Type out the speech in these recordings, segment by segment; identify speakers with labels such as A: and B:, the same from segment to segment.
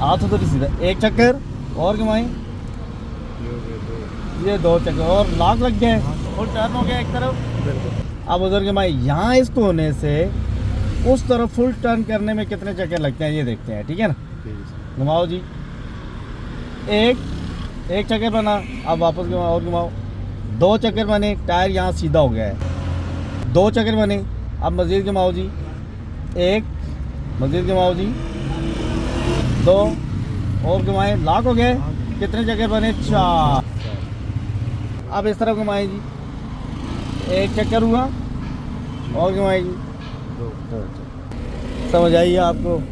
A: हाथ उधर सीधा, एक चक्कर और घुमाएं, ये 2 चक्कर और लॉक लग गए, फुल टर्न हो गया एक तरफ। अब उधर घुमाएं, यहाँ इस कोने से उस तरफ फुल टर्न करने में कितने चक्कर लगते हैं ये देखते हैं, ठीक है ना। घुमाओ जी, एक चक्कर बना, अब वापस घुमाओ और घुमाओ, 2 चक्कर बने, टायर यहाँ सीधा हो गया है, 2 चक्कर बने, अब मज़ीद घुमाओ जी, एक मज़ीद घुमाओ जी, 2 और घुमाएं, लॉक हो गए, कितने चक्कर बने, 4। अब इस तरफ घुमाएं जी, एक चक्कर हुआ और घुमाएं जी, 2 समझ आइए आपको।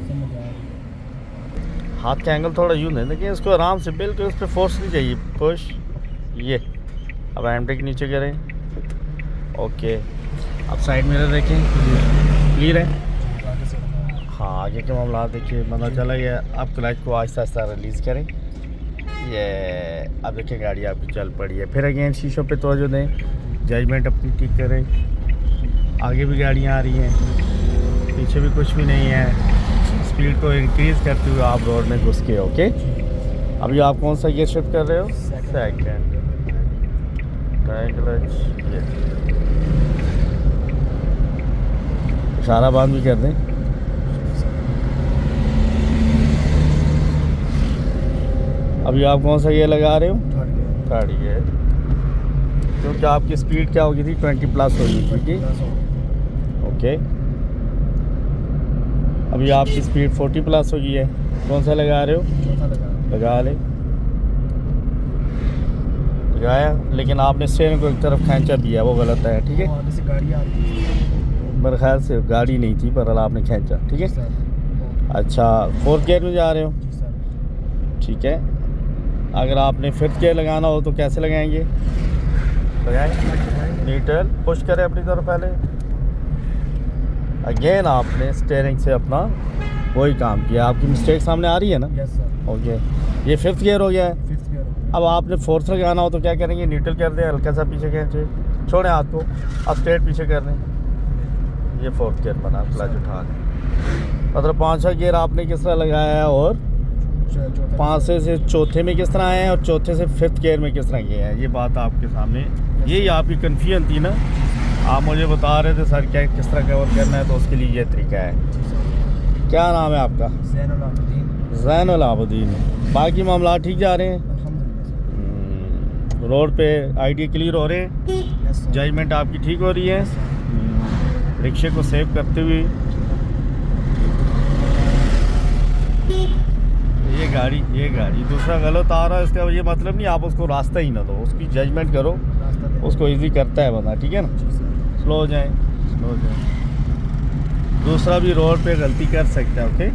A: हाथ का एंगल थोड़ा यूँ लें, देखिए इसको आराम से, बिल्कुल इस पर फोर्स नहीं चाहिए, पुश, ये। अब हैंड ब्रेक नीचे करें, ओके। अब साइड मिरर देखें, क्लियर है। हाँ, आगे के मामला देखिए, मतलब चला गया। अब क्लच को आहिस्ता आहिस्ता रिलीज़ करें, ये। अब देखिए गाड़ी आपकी चल पड़ी है। फिर अगेन शीशों पे तवज्जो दें, जजमेंट अपनी ठीक करें। आगे भी गाड़ियाँ आ रही हैं, पीछे भी कुछ भी नहीं है। स्पीड को इंक्रीज़ करते हुए आप रोड में घुस के, ओके। अभी आप कौन सा गियर शिफ्ट कर रहे हो, सेकंड। क्लच, ये इशारा बंद भी कर दें। अभी आप कौन सा गियर लगा रहे हो, थर्ड गियर, क्योंकि आपकी स्पीड क्या होगी थी, 20+ होगी थी, ठीक है, ओके। अभी आपकी स्पीड 40+ हो गई है, कौन सा लगा रहे हो, लगा ले, लगाया, लेकिन आपने स्टीयरिंग को एक तरफ खींचा दिया, वो गलत है, ठीक है। मेरे ख्याल से गाड़ी नहीं थी, पर आपने खींचा, ठीक है। अच्छा, 4th गियर में जा रहे हो, ठीक है। अगर आपने 5th गियर लगाना हो तो कैसे लगाएंगे, लगाएं, न्यूट्रल पुश करें अपनी तरफ पहले। अगेन आपने स्टीयरिंग से अपना वही काम किया, आपकी मिस्टेक सामने आ रही है ना, ओके। ये 5th गियर हो गया है। अब आपने 4th लगाना हो तो क्या करेंगे, न्यूट्रल कर दें, हल्का सा पीछे खींचे, छोड़ें हाथ को, अब स्ट्रेट पीछे कर दें, ये 4th गियर बना, क्लच उठा दें। मतलब 5वां गियर आपने किस तरह लगाया है, और 5 से 4थे में किस तरह आए हैं, और 4थे से 5th गियर में किस तरह किए हैं, ये बात आपके सामने। यही आपकी कन्फ्यूजन थी ना, आप मुझे बता रहे थे सर क्या किस तरह कवर करना है, तो उसके लिए ये तरीका है। क्या नाम है आपका, ज़ैनुल आबदीन। बाकी मामला ठीक जा रहे हैं, रोड पे आइडिया क्लियर हो रहे हैं, जजमेंट आपकी ठीक हो रही है, रिक्शे को सेव करते हुए। ये गाड़ी दूसरा गलत आ रहा है, इसका ये मतलब नहीं आप उसको रास्ता ही ना दो, उसकी जजमेंट करो, उसको इजी करता है बंदा, ठीक है ना। स्लो हो जाए, दूसरा भी रोड पे गलती कर सकता है, ओके।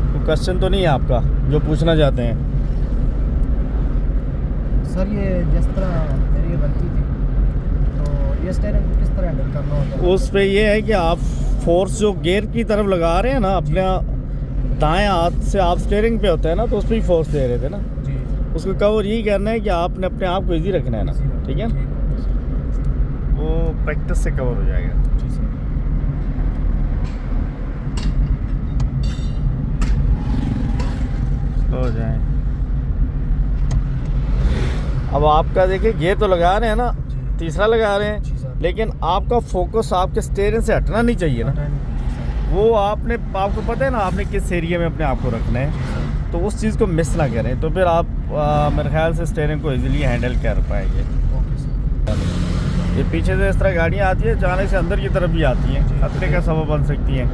A: तो क्वेश्चन तो नहीं है आपका जो पूछना चाहते हैं,
B: सर। ये जिस तरह मेरी गलती थी, तो ये स्टीयरिंग को किस तरह हैंडल करना होता है,
A: उस पे ये है कि आप फोर्स जो गियर की तरफ लगा रहे हैं ना, अपने दाएं हाथ से आप स्टीयरिंग पे होता है ना, तो उस पर ही फोर्स दे रहे थे ना, उसको कवर यही करना है कि आपने अपने आप को इजी रखना है ना, ठीक है। वो प्रैक्टिस से कवर हो जाएगा। हो जाए। अब आपका देखिए गियर तो लगा रहे हैं ना, तीसरा लगा रहे हैं, लेकिन आपका फोकस आपके स्टीयरिंग से हटना नहीं चाहिए ना। वो आपको पता है ना आपने किस एरिया में अपने आप को रखना है, तो उस चीज़ को मिस ना करें, तो फिर आप मेरे ख्याल से स्टीयरिंग को इजीली हैंडल कर पाएंगे। ये पीछे से इस तरह गाड़ियाँ आती है, अचानक से अंदर की तरफ भी आती हैं, खतरे का सबब बन सकती हैं,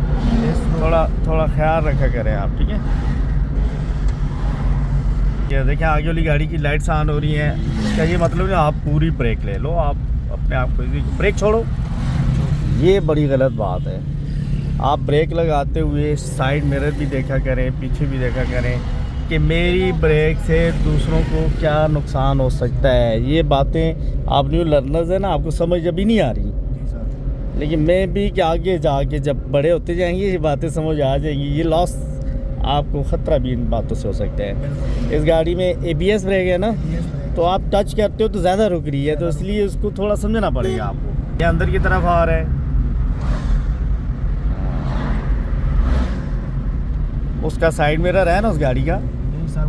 A: थोड़ा ख्याल रखा करें आप, ठीक है। ये देखें आगे वाली गाड़ी की लाइट्स ऑन हो रही हैं, इसका ये मतलब नहीं आप पूरी ब्रेक ले लो, आप अपने आप को ब्रेक छोड़ो, ये बड़ी गलत बात है। आप ब्रेक लगाते हुए साइड मिरर भी देखा करें, पीछे भी देखा करें कि मेरी ब्रेक से दूसरों को क्या नुकसान हो सकता है। ये बातें आप न्यू लर्नर्स हैं ना, आपको समझ अभी नहीं आ रही, लेकिन मैं भी कि आगे जाके जब बड़े होते जाएंगे ये बातें समझ आ जाएंगी। ये लॉस आपको ख़तरा भी इन बातों से हो सकता है। इस गाड़ी में ABS ब्रेक है ना, तो आप टच करते हो तो ज़्यादा रुक रही है, तो इसलिए उसको थोड़ा समझना पड़ेगा आपको। ये अंदर की तरफ आ रहा है, उसका साइड मिरर है ना उस गाड़ी का,
B: नहीं सर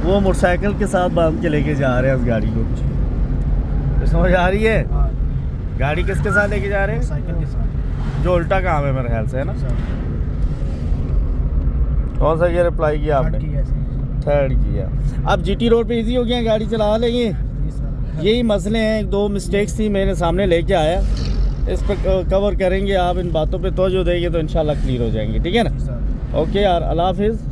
A: वो मोटरसाइकिल के साथ बांध के लेके जा रहे हैं उस गाड़ी को। तो समझ आ रही है?
B: हाँ
A: गाड़ी किसके साथ लेके जा रहे हैं?
B: साइकिल के साथ
A: जो उल्टा काम है मेरे ख्याल से, है ना?
B: सर
A: कौन सा गियर अप्लाई किया
B: थर्ड
A: आपने?
B: किया सर।
A: थर्ड किया। अब जीटी रोड पे इजी हो गया, गाड़ी चला लेंगे।
B: जी सर।
A: यही मसले हैं, 2 मिस्टेक्स थी मेरे सामने लेके आया, इस पर कवर करेंगे। आप इन बातों पे तवज्जो देंगे तो इंशाल्लाह क्लियर हो जाएंगे, ठीक है ना?
B: जी सर।
A: ओके यार, अल्लाह हाफिज़।